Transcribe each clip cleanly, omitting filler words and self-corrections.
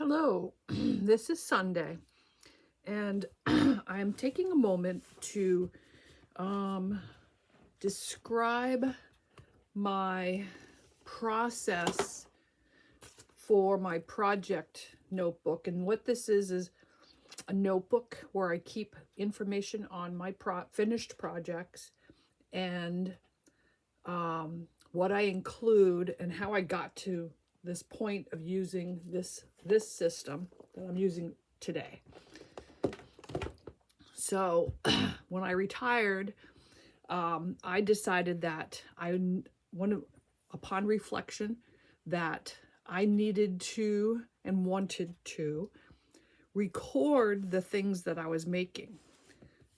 Hello, this is Sunday, and I'm taking a moment to describe my process for my project notebook. And what this is a notebook where I keep information on my finished projects and what I include and how I got to this point of using this system that I'm using today. So when I retired, I decided that upon reflection, that I needed to and wanted to record the things that I was making,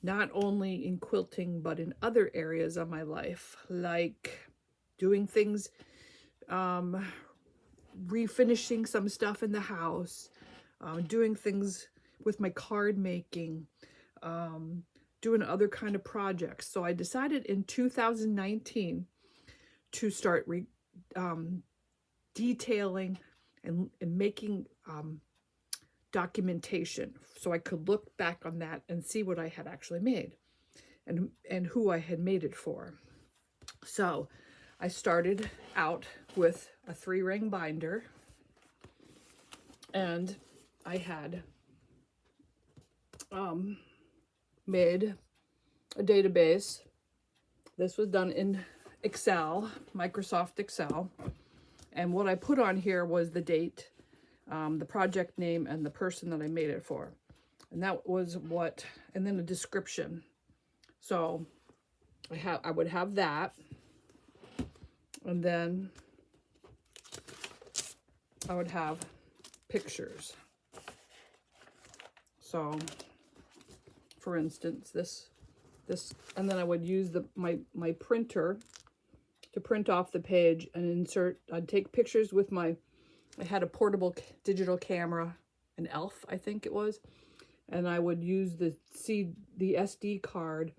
not only in quilting, but in other areas of my life, like doing things, refinishing some stuff in the house, doing things with my card making, doing other kind of projects. So I decided in 2019 to start detailing and making documentation, so I could look back on that and see what I had actually made and who I had made it for. So I started out with a 3-ring binder, and I had made a database. This was done in Excel, Microsoft Excel, and what I put on here was the date, the project name, and the person that I made it for, and that was and then a description. So I would have that, and then I would have pictures. So for instance, this, and then I would use my printer to print off the page and insert. I'd take pictures with I had a portable digital camera, an ELF, I think it was, and I would use the SD card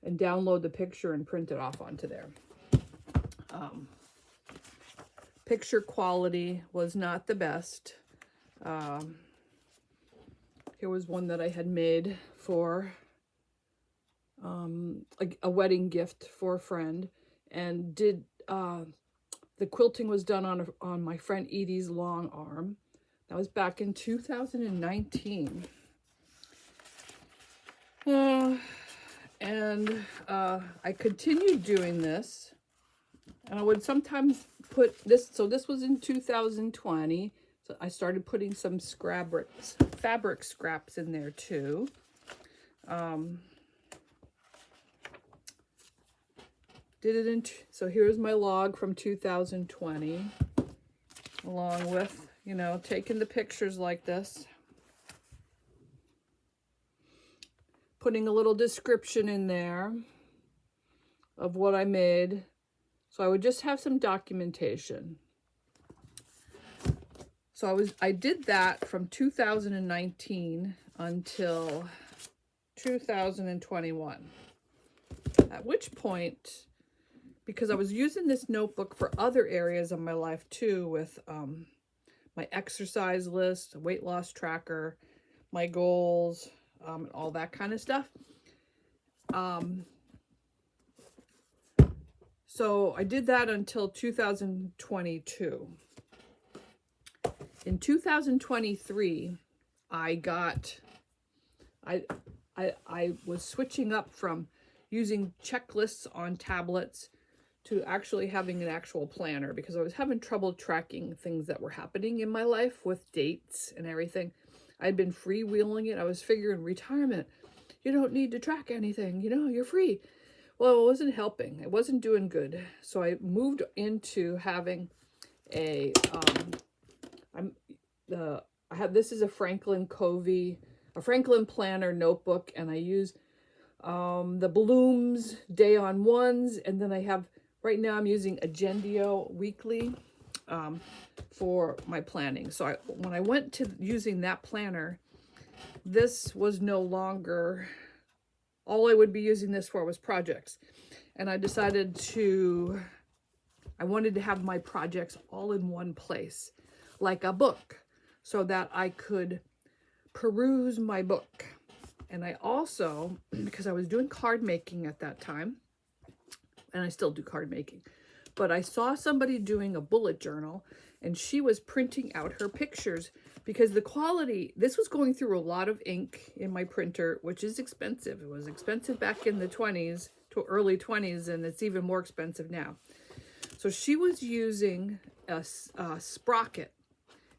and download the picture and print it off onto there. Picture quality was not the best. Here was one that I had made for a wedding gift for a friend, and the quilting was done on my friend Edie's long arm. That was back in 2019. I continued doing this, and I would sometimes put this. So this was in 2020. So I started putting some fabric scraps in there too. So here's my log from 2020, along with, taking the pictures like this, putting a little description in there of what I made. So I would just have some documentation. So I did that from 2019 until 2021, at which point, because I was using this notebook for other areas of my life too, with my exercise list, weight loss tracker, my goals, all that kind of stuff. So I did that until 2022. In 2023, I was switching up from using checklists on tablets to actually having an actual planner, because I was having trouble tracking things that were happening in my life with dates and everything. I'd been freewheeling it. I was figuring, retirement, you don't need to track anything, you're free. Well, it wasn't helping. It wasn't doing good. So I moved into having this is a Franklin Planner notebook, and I use the Blooms Day on Ones, and then I have, right now I'm using Agendio Weekly for my planning. So when I went to using that planner, this was no longer, all I would be using this for was projects. And I decided I wanted to have my projects all in one place, like a book. so that I could peruse my book. And I also, because I was doing card making at that time, and I still do card making, but I saw somebody doing a bullet journal, and she was printing out her pictures, because the quality, this was going through a lot of ink in my printer, which is expensive. It was expensive back in the 20s to early 20s, and it's even more expensive now. So she was using a sprocket,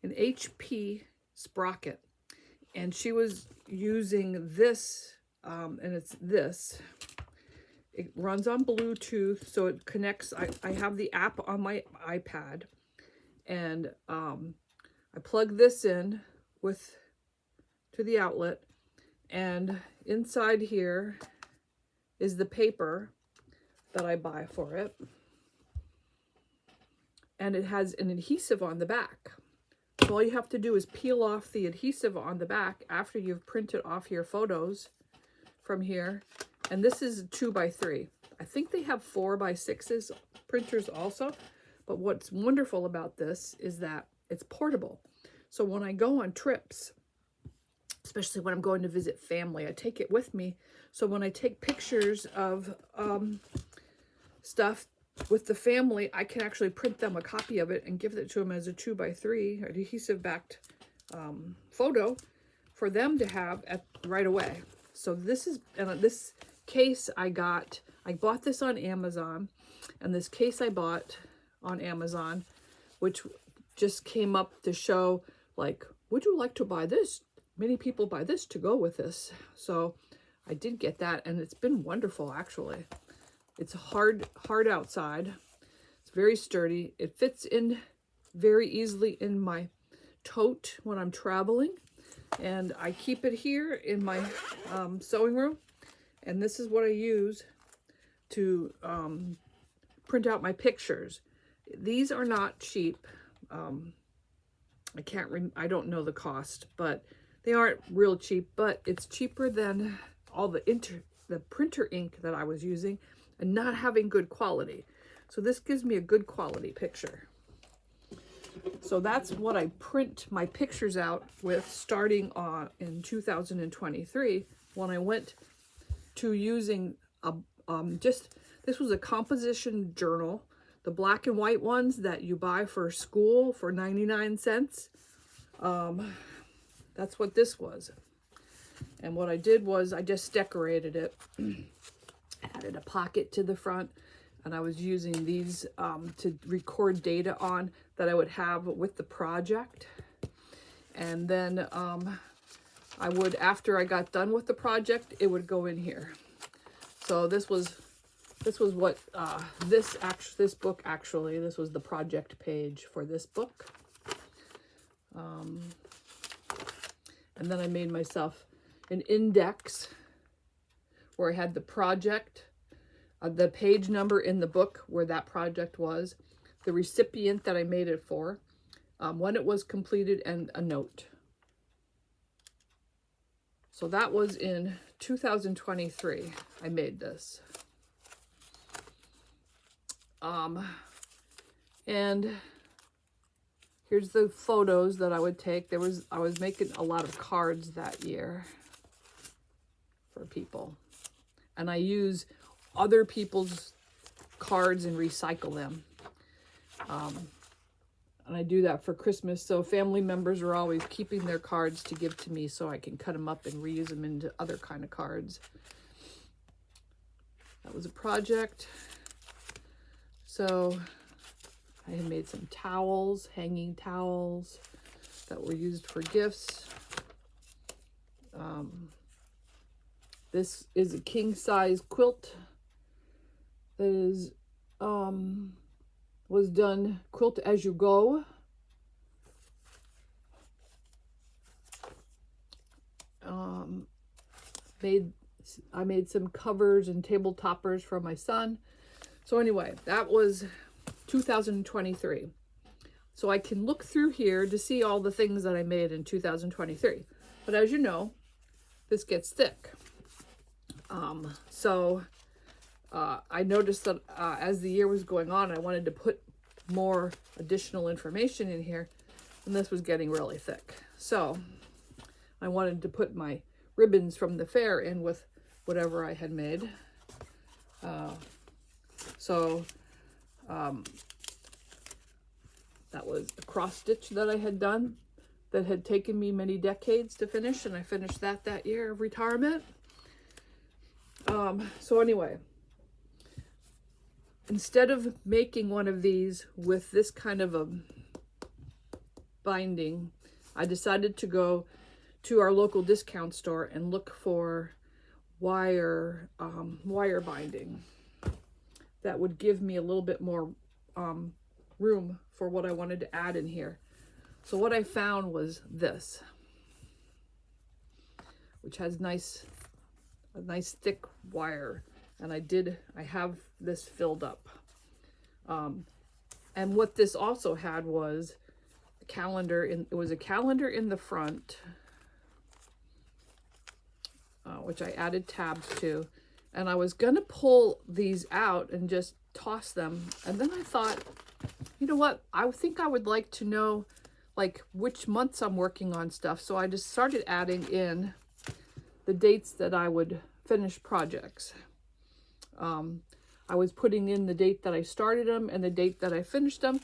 an HP sprocket, and she was using this, and it's this. It runs on Bluetooth, so it connects. I have the app on my iPad, and I plug this in to the outlet, and inside here is the paper that I buy for it, and it has an adhesive on the back. So all you have to do is peel off the adhesive on the back after you've printed off your photos from here. And this is a 2x3. I think they have 4x6s printers also. But what's wonderful about this is that it's portable. So when I go on trips, especially when I'm going to visit family, I take it with me. So when I take pictures of stuff with the family, I can actually print them a copy of it and give it to them as a 2x3 adhesive backed photo for them to have right away. So this is, this case I bought this on Amazon, and this case I bought on Amazon, which just came up to show, like, would you like to buy this? Many people buy this to go with this. So I did get that, and it's been wonderful, actually. It's hard outside. It's very sturdy. It fits in very easily in my tote when I'm traveling. And I keep it here in my sewing room. And this is what I use to print out my pictures. These are not cheap. I don't know the cost, but they aren't real cheap, but it's cheaper than all the printer ink that I was using and not having good quality. So this gives me a good quality picture. So that's what I print my pictures out with starting in 2023, when I went to using this was a composition journal, the black and white ones that you buy for school for 99 cents. That's what this was. And what I did was I just decorated it, added a pocket to the front, and I was using these to record data on that I would have with the project. And then I would, after I got done with the project, it would go in here. So this was what this book actually, this was the project page for this book. And then I made myself an index where I had the project, the page number in the book where that project was, the recipient that I made it for, when it was completed, and a note. So that was in 2023, I made this. And here's the photos that I would take. I was making a lot of cards that year for people. And I use other people's cards and recycle them. And I do that for Christmas. So family members are always keeping their cards to give to me so I can cut them up and reuse them into other kind of cards. That was a project. So I had made some towels, hanging towels that were used for gifts. This is a king size quilt that is was done quilt as you go. I made some covers and table toppers for my son. So anyway, that was 2023. So I can look through here to see all the things that I made in 2023. But as you know, this gets thick. I noticed that as the year was going on, I wanted to put more additional information in here. and this was getting really thick. So I wanted to put my ribbons from the fair in with whatever I had made. That was a cross stitch that I had done that had taken me many decades to finish, and I finished that year of retirement. So anyway, instead of making one of these with this kind of a binding, I decided to go to our local discount store and look for wire binding that would give me a little bit more room for what I wanted to add in here. So what I found was this, which has a nice thick wire, and I have this filled up. And what this also had was a calendar it was a calendar in the front, which I added tabs to, and I was gonna pull these out and just toss them, and then I thought, you know what, I think I would like to know like which months I'm working on stuff. So I just started adding in the dates that I would finish projects. I was putting in the date that I started them and the date that I finished them,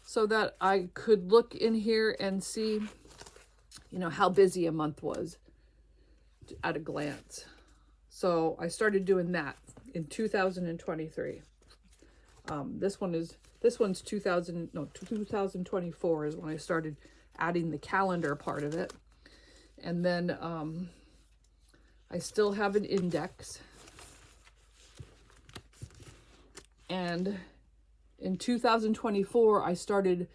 so that I could look in here and see, you know, how busy a month was at a glance. So I started doing that in 2023. This one's 2024 is when I started adding the calendar part of it. And then I still have an index. And in 2024, I started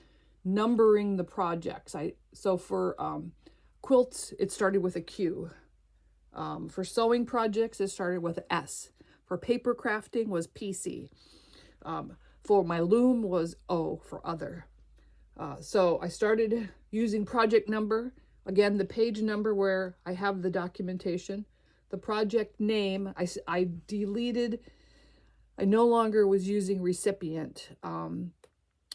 numbering the projects. So for quilts, it started with a Q. For sewing projects, it started with an S. For paper crafting was PC. For my loom was O for other. So I started using project number. Again, the page number where I have the documentation. The project name, I deleted. I no longer was using recipient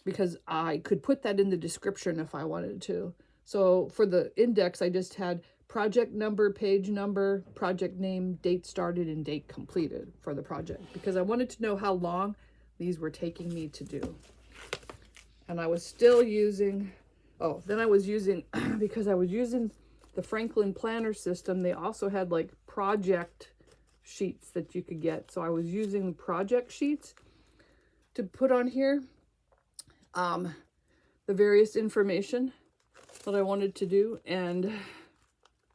because I could put that in the description if I wanted to. So for the index, I just had project number, page number, project name, date started, and date completed for the project, because I wanted to know how long these were taking me to do. And I was still using, then I was using, because I was using the Franklin Planner system, they also had like project sheets that you could get. So I was using project sheets to put on here the various information that I wanted to do. And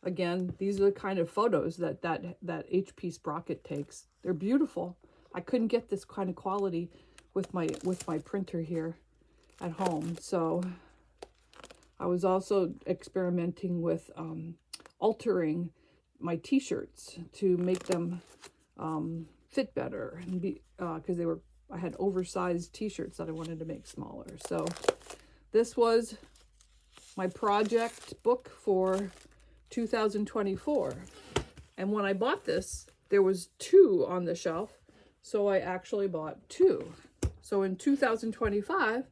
again, these are the kind of photos that HP Sprocket takes. They're beautiful. I couldn't get this kind of quality with my printer here at home. So I was also experimenting with altering my t-shirts to make them fit better, and be because I had oversized t-shirts that I wanted to make smaller. So this was my project book for 2024. And when I bought this, there was 2 on the shelf, so I actually bought 2. So in 2025,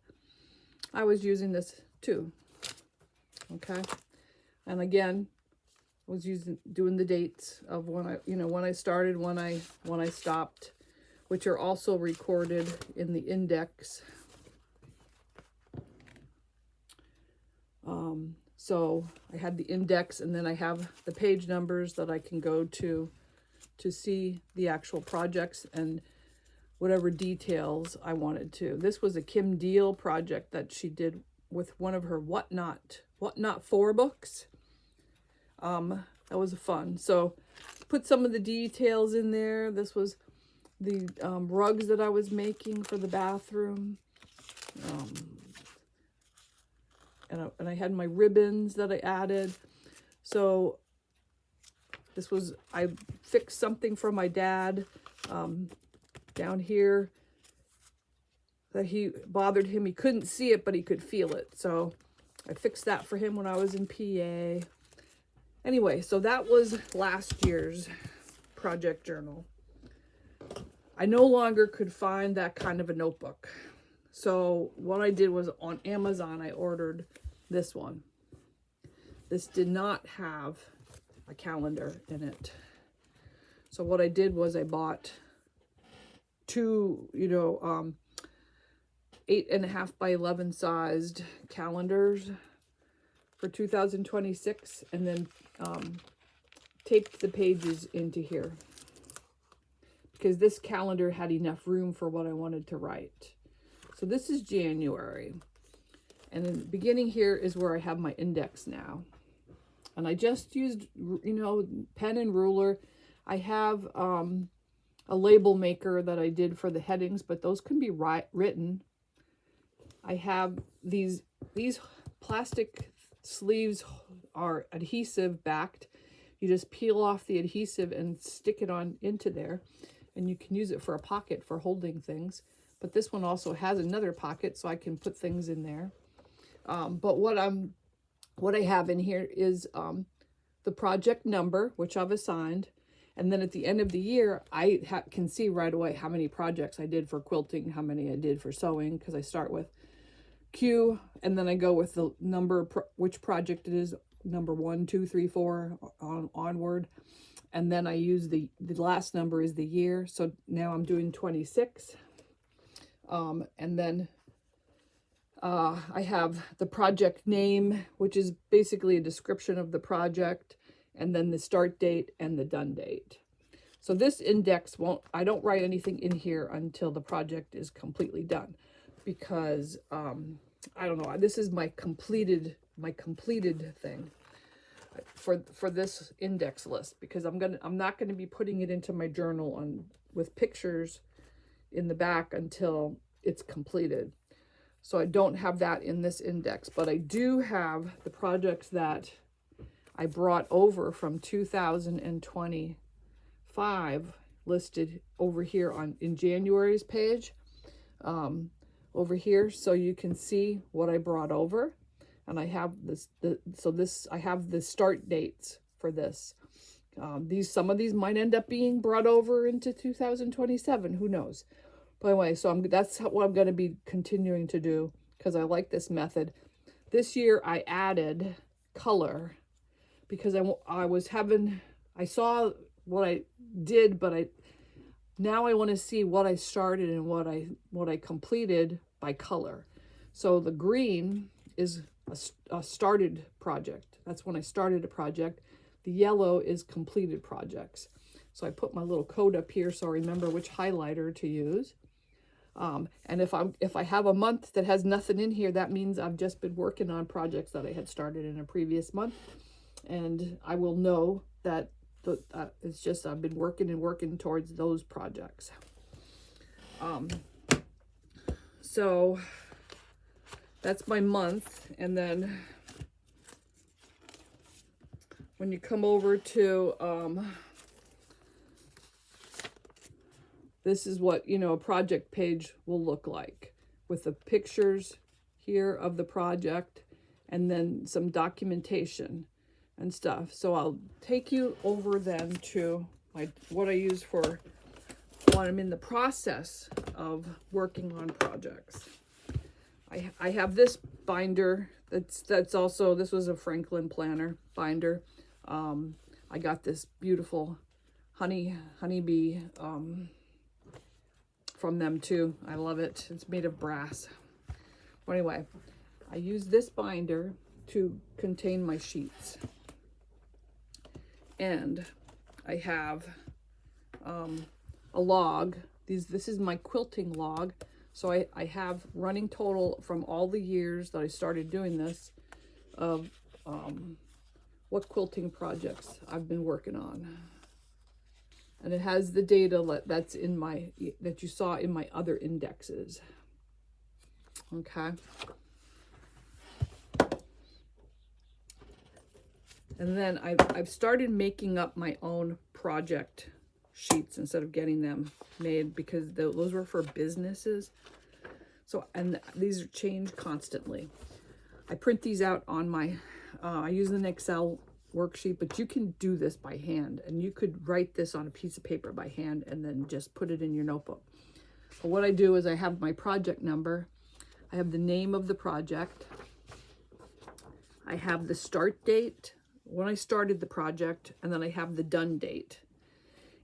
I was using this 2. Okay, and again, I was doing the dates of when I started, when I stopped, which are also recorded in the index. So I had the index, and then I have the page numbers that I can go to see the actual projects and whatever details I wanted to. This was a Kim Deal project that she did with one of her Whatnot 4 books. That was fun. So put some of the details in there. This was the rugs that I was making for the bathroom. And I had my ribbons that I added. So this was, I fixed something for my dad down here that he bothered him. He couldn't see it, but he could feel it. So I fixed that for him when I was in PA. Anyway, so that was last year's project journal. I no longer could find that kind of a notebook. So what I did was on Amazon, I ordered this one. This did not have a calendar in it. So what I did was I bought two, 8.5 by 11 sized calendars for 2026, and then taped the pages into here because this calendar had enough room for what I wanted to write. So this is January, and in the beginning here is where I have my index now, and I just used pen and ruler. I have a label maker that I did for the headings, but those can be written. I have these plastic sleeves are adhesive backed. You just peel off the adhesive and stick it on into there, and you can use it for a pocket for holding things. But this one also has another pocket, so I can put things in there. But what I have in here is the project number, which I've assigned, and then at the end of the year, I can see right away how many projects I did for quilting, how many I did for sewing, because I start with Q, and then I go with the number, which project it is, number 1, 2, 3, 4 onward, and then I use the last number is the year. So now I'm doing 26, and then I have the project name, which is basically a description of the project, and then the start date and the done date. So this index I don't write anything in here until the project is completely done, because I don't know, this is my completed thing for this index list, because I'm not going to be putting it into my journal with pictures in the back until it's completed. So I don't have that in this index, but I do have the projects that I brought over from 2025 listed over here in January's page, over here, so you can see what I brought over. And I have I have the start dates for this. Some of these might end up being brought over into 2027, who knows. But anyway, so that's what I'm going to be continuing to do, because I like this method. This year I added color, because I saw what I did, but now I want to see what I started and what I completed by color. So the green is a started project. That's when I started a project. The yellow is completed projects. So I put my little code up here so I remember which highlighter to use. And if I have a month that has nothing in here, that means I've just been working on projects that I had started in a previous month, and I will know that it's just I've been working towards those projects. So that's my month. And then when you come over to this is what a project page will look like, with the pictures here of the project and then some documentation and stuff. So I'll take you over then to what I use for when I'm in the process of working on projects. I have this binder that's also, this was a Franklin Planner binder. I got this beautiful honeybee from them too. I love it. It's made of brass. But anyway, I use this binder to contain my sheets. And I have a log. This is my quilting log. So I have running total from all the years that I started doing this of what quilting projects I've been working on. And it has the data that you saw in my other indexes. Okay. And then I've started making up my own project sheets instead of getting them made, because those were for businesses. So, and these change constantly. I print these out on I use an Excel worksheet, but you can do this by hand, and you could write this on a piece of paper by hand and then just put it in your notebook. But what I do is I have my project number, I have the name of the project, I have the start date, when I started the project, and then I have the done date.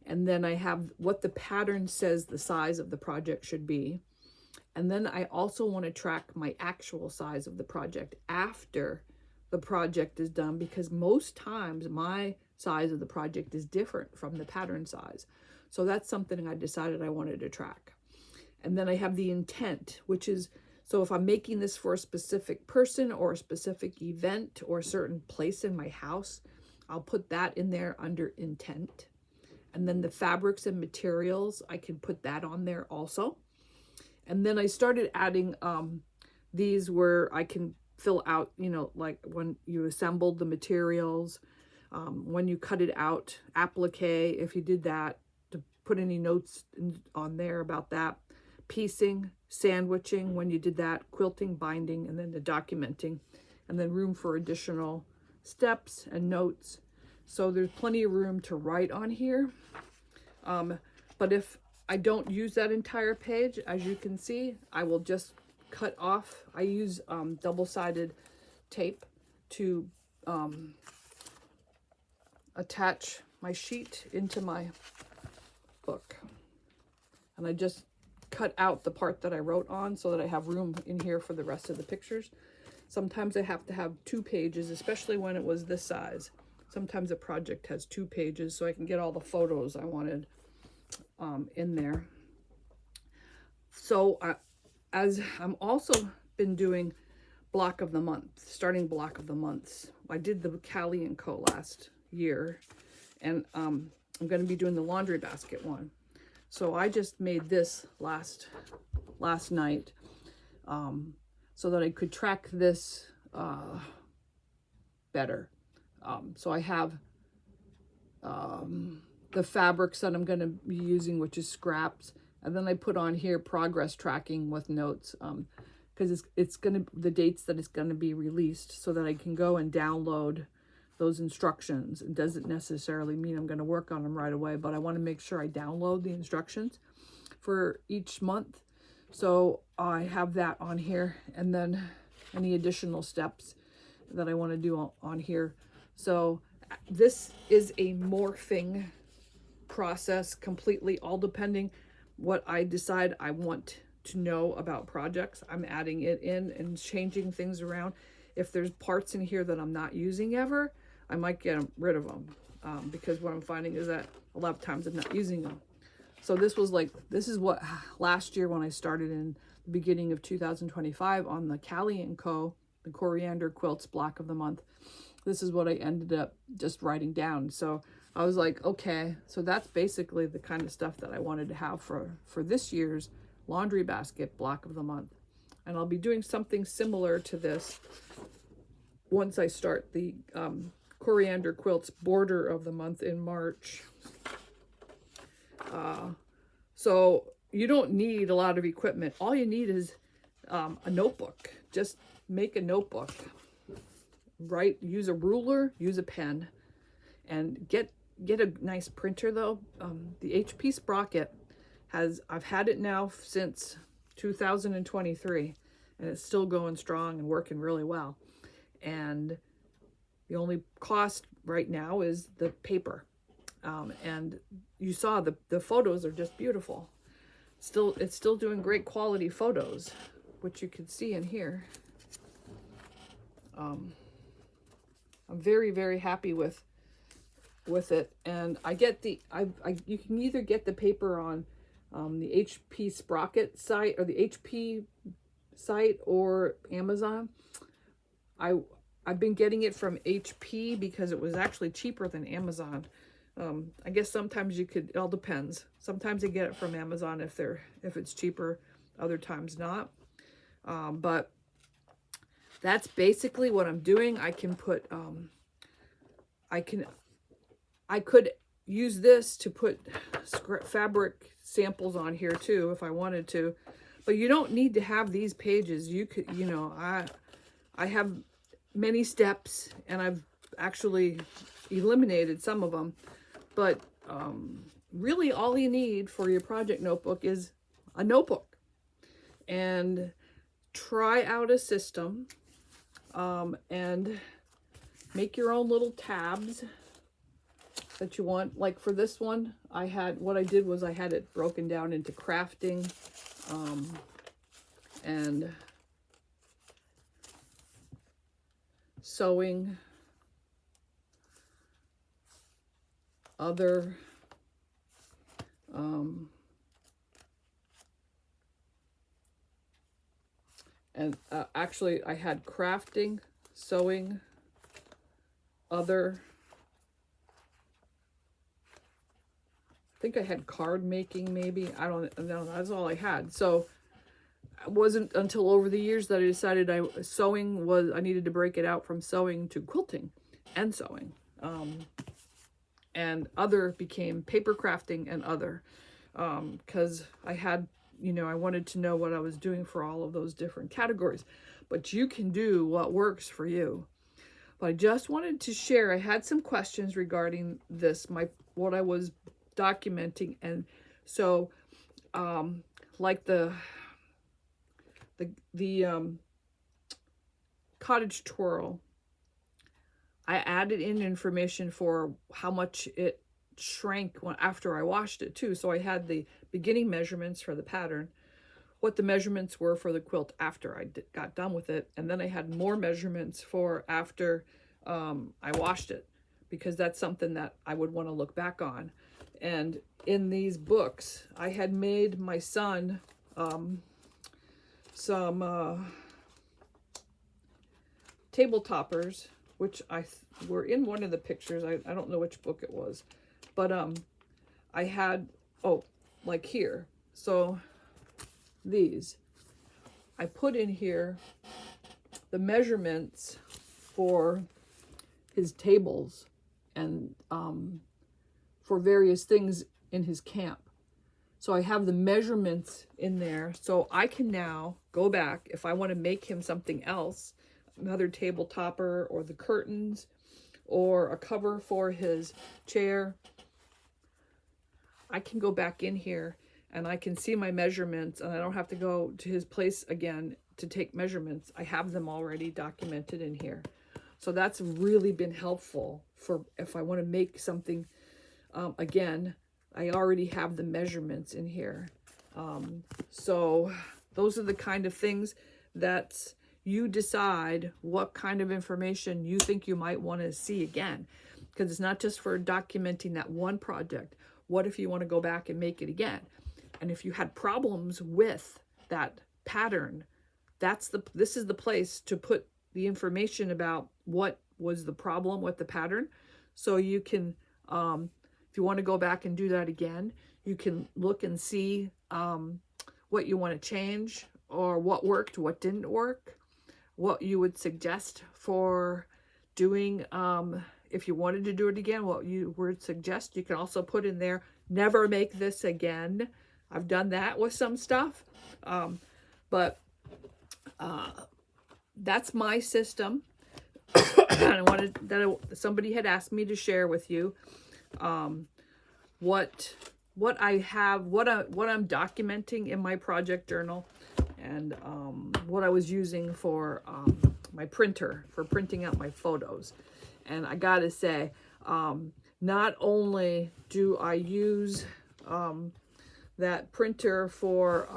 And then I have what the pattern says the size of the project should be. And then I also want to track my actual size of the project after the project is done, because most times my size of the project is different from the pattern size. So that's something I decided I wanted to track. And then I have the intent, which is, so if I'm making this for a specific person or a specific event or a certain place in my house, I'll put that in there under intent. And then the fabrics and materials, I can put that on there also. And then I started adding these where I can fill out, you know, like when you assembled the materials, when you cut it out, applique, if you did that, to put any notes on there about that, piecing, sandwiching, when you did that, quilting, binding, and then the documenting, and then room for additional steps and notes. So there's plenty of room to write on here. But if I don't use that entire page, as you can see, I will just cut off. I use double-sided tape to attach my sheet into my book. And I just cut out the part that I wrote on so that I have room in here for the rest of the pictures. Sometimes I have to have 2 pages, especially when it was this size. Sometimes a project has 2 pages, so I can get all the photos I wanted in there. So as I'm also been doing block of the month, starting block of the months. I did the Callie & Co. last year, and I'm going to be doing the laundry basket one. So I just made this last night so that I could track this better. So I have the fabrics that I'm going to be using, which is scraps, and then I put on here progress tracking with notes, because it's going to, the dates that it's going to be released, so that I can go and download those instructions. It doesn't necessarily mean I'm going to work on them right away, but I want to make sure I download the instructions for each month. So I have that on here, and then any additional steps that I want to do on here. So this is a morphing process completely, all depending what I decide I want to know about projects. I'm adding it in and changing things around. If there's parts in here that I'm not using ever, I might get rid of them, because what I'm finding is that a lot of times I'm not using them. So this is what last year when I started in the beginning of 2025 on the Callie & Co., the Coriander Quilts block of the month. This is what I ended up just writing down. So I was like, okay, so that's basically the kind of stuff that I wanted to have for this year's laundry basket block of the month. And I'll be doing something similar to this once I start the Coriander Quilts border of the month in March. So you don't need a lot of equipment. All you need is a notebook. Just make a notebook. Use a ruler, use a pen, and get a nice printer though. The HP Sprocket I've had it now since 2023, and it's still going strong and working really well. And the only cost right now is the paper. And you saw the photos are just beautiful. It's still doing great quality photos, which you can see in here. I'm very, very happy with it. And I get you can either get the paper on the HP Sprocket site or the HP site or Amazon. I've been getting it from HP because it was actually cheaper than Amazon. I guess sometimes it all depends. Sometimes I get it from Amazon if it's cheaper, other times not. But that's basically what I'm doing. I can put I could use this to put fabric samples on here too if I wanted to, but you don't need to have these pages. You could, I have many steps, and I've actually eliminated some of them, but really all you need for your project notebook is a notebook. And try out a system, and make your own little tabs that you want. Like for this one, what I did was I had it broken down into crafting, and sewing, other, and actually I had crafting, sewing, other. I think I had card making, maybe. I don't know. That's all I had. So it wasn't until over the years that I decided I needed to break it out from sewing to quilting and sewing. And other became paper crafting and other, because I had, I wanted to know what I was doing for all of those different categories. But you can do what works for you. But I just wanted to share, I had some questions regarding this, what I was documenting. And so, like the cottage twirl, I added in information for how much it shrank after I washed it too. So I had the beginning measurements for the pattern, what the measurements were for the quilt after I got done with it, and then I had more measurements for after I washed it, because that's something that I would want to look back on. And in these books, I had made my son some table toppers, which were in one of the pictures. I don't know which book it was, but I had, like here. So these, I put in here the measurements for his tables and for various things in his camp. So I have the measurements in there, so I can now go back if I want to make him something else, another table topper, or the curtains, or a cover for his chair. I can go back in here and I can see my measurements, and I don't have to go to his place again to take measurements. I have them already documented in here. So that's really been helpful for if I want to make something again. I already have the measurements in here. So those are the kind of things that you decide what kind of information you think you might want to see again, because it's not just for documenting that one project. What if you want to go back and make it again? And if you had problems with that pattern, this is the place to put the information about what was the problem with the pattern. So you can, if you want to go back and do that again, you can look and see what you want to change, or what worked, what didn't work, what you would suggest for doing. If you wanted to do it again, what you would suggest. You can also put in there, never make this again. I've done that with some stuff. But that's my system. And somebody had asked me to share with you what I have, what I'm documenting in my project journal, and what I was using for my printer for printing out my photos. And I gotta say, not only do I use that printer for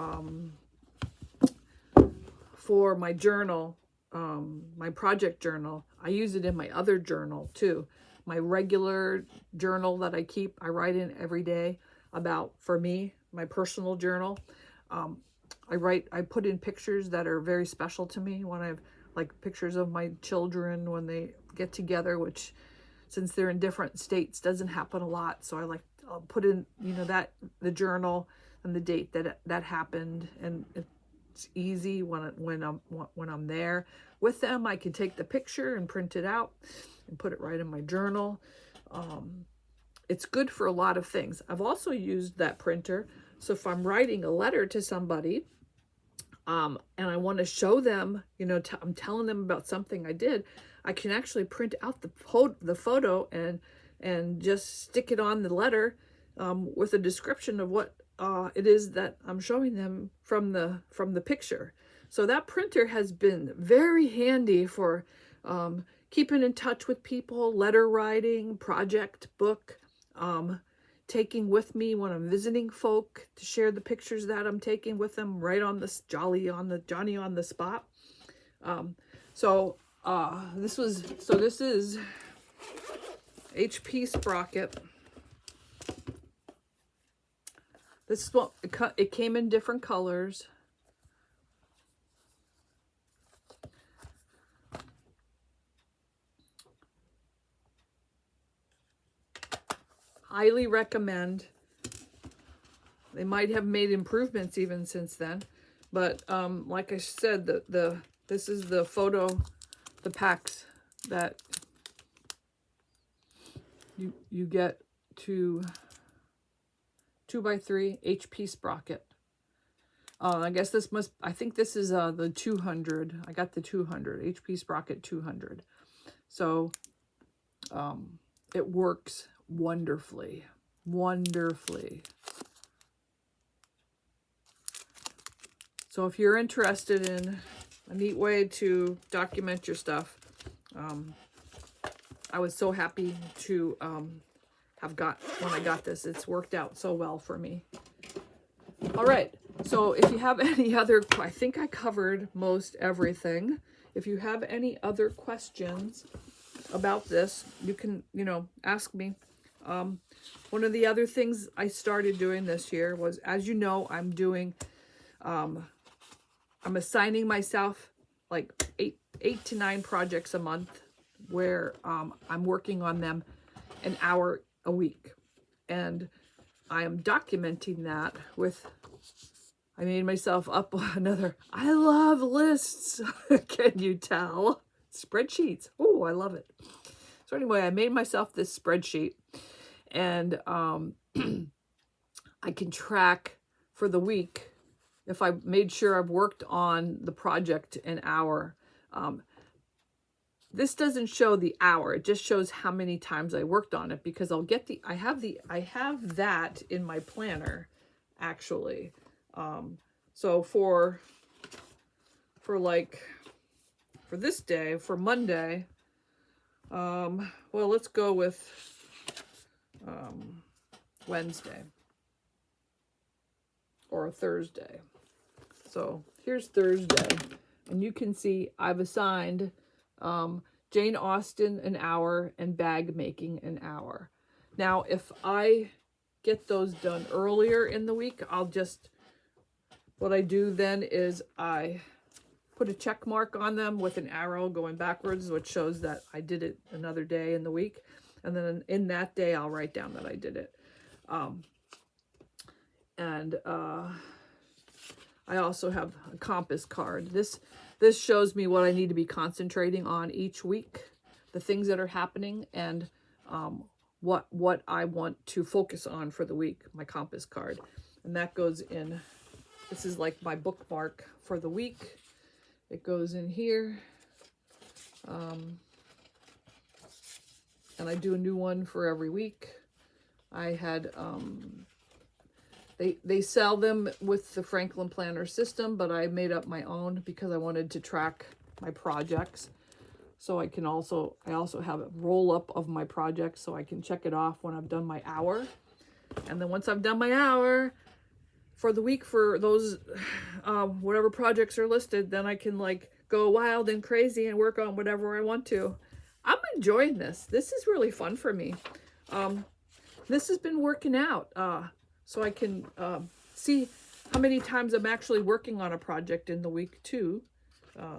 my journal, my project journal, I use it in my other journal too. My regular journal that I keep, I write in every day about, for me, my personal journal. I put in pictures that are very special to me, when I've, like, pictures of my children when they get together, which, since they're in different states, doesn't happen a lot. So I'll put in, that the journal and the date that happened, and it's easy when I'm there with them. I can take the picture and print it out and put it right in my journal. It's good for a lot of things. I've also used that printer, so if I'm writing a letter to somebody, and I want to show them, I'm telling them about something I did, I can actually print out the photo and just stick it on the letter with a description of what it is that I'm showing them from the picture. So that printer has been very handy for keeping in touch with people, letter writing, project book, taking with me when I'm visiting folk to share the pictures that I'm taking with them right on this Johnny on the spot. This is HP Sprocket. This is what it came in different colors. Highly recommend. They might have made improvements even since then, but like I said, this is the packs that you get to 2x3 HP Sprocket. I guess I think this is the 200. I got the 200, HP Sprocket 200. So it works wonderfully. So if you're interested in a neat way to document your stuff, I was so happy to when I got this. It's worked out so well for me. All right, so if you have any other, I think I covered most everything. If you have any other questions about this, you can, ask me. One of the other things I started doing this year was, as you know, I'm doing, I'm assigning myself like eight to 9 projects a month where I'm working on them an hour a week. And I am documenting that I made myself up another, I love lists. Can you tell? Spreadsheets. Oh, I love it. So anyway, I made myself this spreadsheet, and I can track for the week if I made sure I've worked on the project an hour. This doesn't show the hour. It just shows how many times I worked on it, because I have that in my planner, actually. So for this day, for Monday, well, let's go with Wednesday or Thursday. So here's Thursday, and you can see I've assigned Jane Austen an hour and bag making an hour. Now, if I get those done earlier in the week, what I do then is I put a check mark on them with an arrow going backwards, which shows that I did it another day in the week. And then in that day, I'll write down that I did it. I also have a compass card. This shows me what I need to be concentrating on each week, the things that are happening, and what I want to focus on for the week, my compass card. And that goes in, this is like my bookmark for the week. It goes in here. And I do a new one for every week. I had, they sell them with the Franklin Planner system, but I made up my own because I wanted to track my projects. So I also have a roll up of my projects so I can check it off when I've done my hour. And then once I've done my hour for the week for those, whatever projects are listed, then I can go wild and crazy and work on whatever I want to. I'm enjoying this. This is really fun for me. This has been working out. So I can see how many times I'm actually working on a project in the week too. I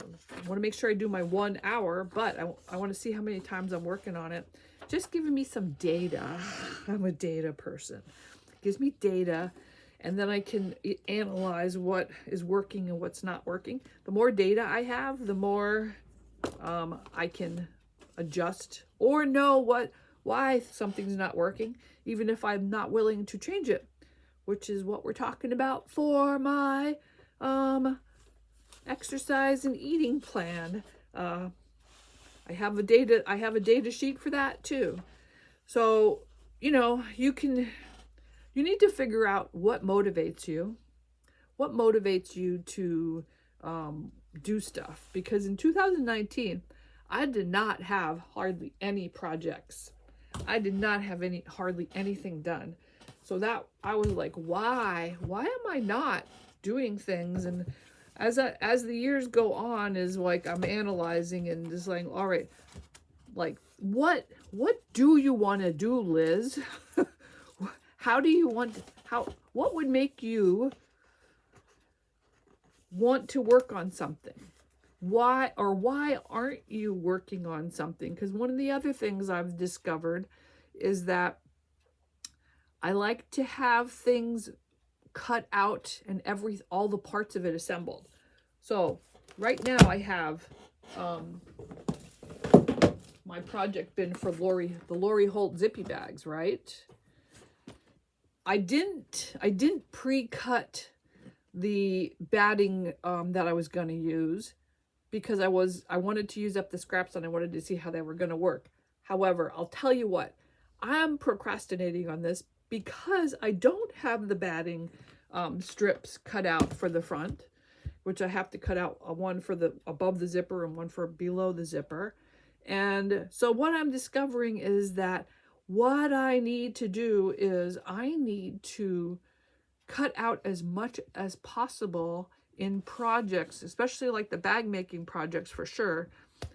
want to make sure I do my 1 hour, but I want to see how many times I'm working on it. Just giving me some data. I'm a data person. It gives me data, and then I can analyze what is working and what's not working. The more data I have, the more I can adjust or know why something's not working, even if I'm not willing to change it, which is what we're talking about for my exercise and eating plan. I have a data sheet for that too. So, you need to figure out what motivates you to do stuff, because in 2019 I did not have hardly any projects. I did not have hardly anything done. So that I was like, why am I not doing things? And as the years go on, is like I'm analyzing and just like, all right, like what do you want to do, Liz? How do you want what would make you want to work on something? Why aren't you working on something? Because one of the other things I've discovered is that I like to have things cut out and all the parts of it assembled. So right now I have my project bin for the Lori Holt zippy bags, right? I didn't pre-cut the batting that I was going to use, because I wanted to use up the scraps and I wanted to see how they were going to work. However, I'll tell you what, I'm procrastinating on this because I don't have the batting strips cut out for the front, which I have to cut out one for the above the zipper and one for below the zipper. And so what I'm discovering is that what I need to do is I need to cut out as much as possible in projects, especially like the bag making projects for sure.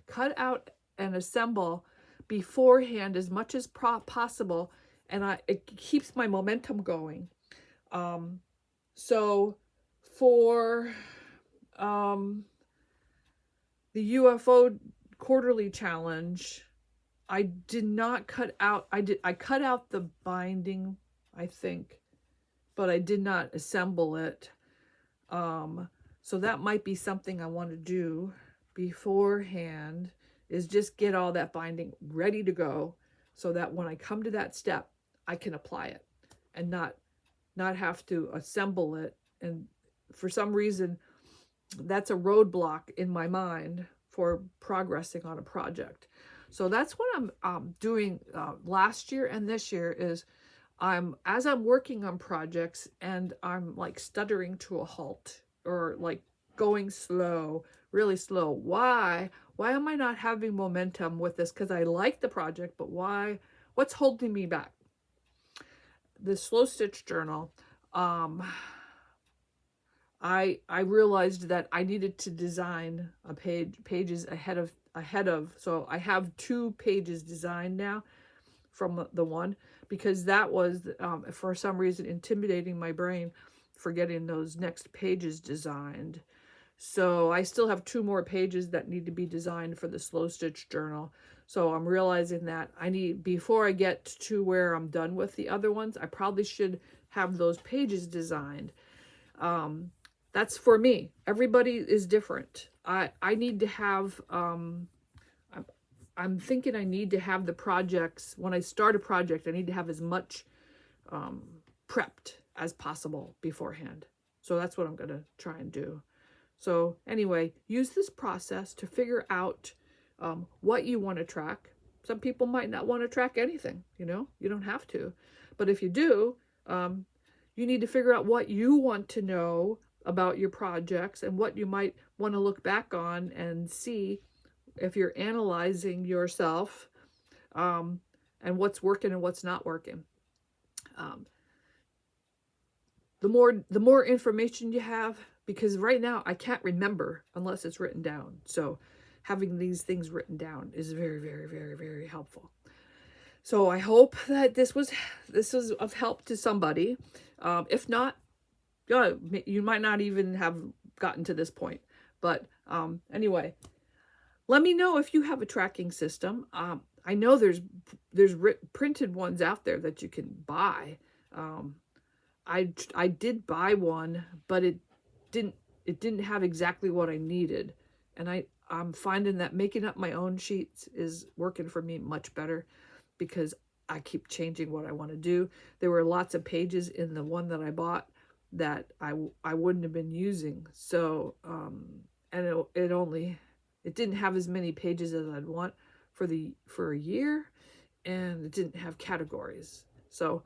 Cut out and assemble beforehand as much as possible, and it keeps my momentum going. So for the UFO quarterly challenge, I did not cut out, I cut out the binding, I think, but I did not assemble it. So that might be something I want to do beforehand, is just get all that binding ready to go so that when I come to that step, I can apply it and not have to assemble it. And for some reason, that's a roadblock in my mind for progressing on a project. So that's what I'm doing last year and this year is as I'm working on projects and I'm like stuttering to a halt or like going slow, really slow. Why am I not having momentum with this? Because I like the project, but what's holding me back? The Slow Stitch Journal, I realized that I needed to design pages ahead of, so I have 2 pages designed now from the one, because that was for some reason intimidating my brain for getting those next pages designed. So I still have 2 more pages that need to be designed for the Slow Stitch Journal. So I'm realizing that before I get to where I'm done with the other ones, I probably should have those pages designed. That's for me. Everybody is different. I need to have, I'm thinking I need to have the projects, when I start a project, I need to have as much prepped as possible beforehand. So that's what I'm going to try and do. So anyway, use this process to figure out what you want to track. Some people might not want to track anything, you don't have to. But if you do, you need to figure out what you want to know about your projects and what you might want to look back on and see if you're analyzing yourself, and what's working and what's not working. The more information you have, because right now I can't remember unless it's written down. So having these things written down is very, very, very, very helpful. So I hope that this was of help to somebody. If not, you might not even have gotten to this point. But anyway, let me know if you have a tracking system. I know there's printed ones out there that you can buy. I did buy one, but it didn't have exactly what I needed. And I'm finding that making up my own sheets is working for me much better, because I keep changing what I want to do. There were lots of pages in the one that I bought that I wouldn't have been using. So, and it didn't have as many pages as I'd want for a year, and it didn't have categories. So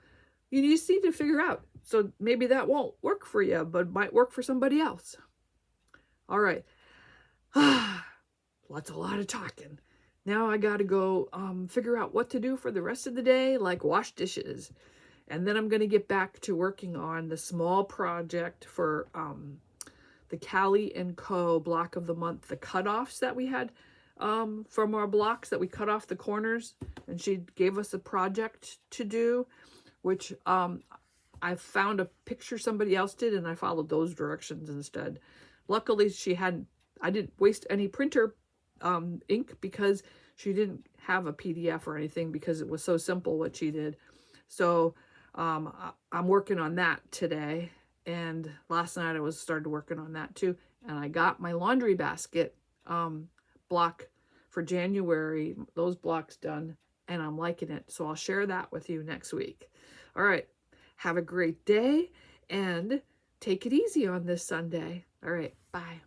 you just need to figure out. So maybe that won't work for you, but might work for somebody else. All right. A lot of talking. Now I got to go figure out what to do for the rest of the day, like wash dishes. And then I'm going to get back to working on the small project for the Callie and Co. block of the month, the cutoffs that we had from our blocks that we cut off the corners. And she gave us a project to do, which I found a picture somebody else did, and I followed those directions instead. Luckily, I didn't waste any printer ink because she didn't have a PDF or anything because it was so simple what she did. So I'm working on that today. And last night I started working on that too. And I got my laundry basket block for January, those blocks done, and I'm liking it. So I'll share that with you next week. All right. Have a great day and take it easy on this Sunday. All right. Bye.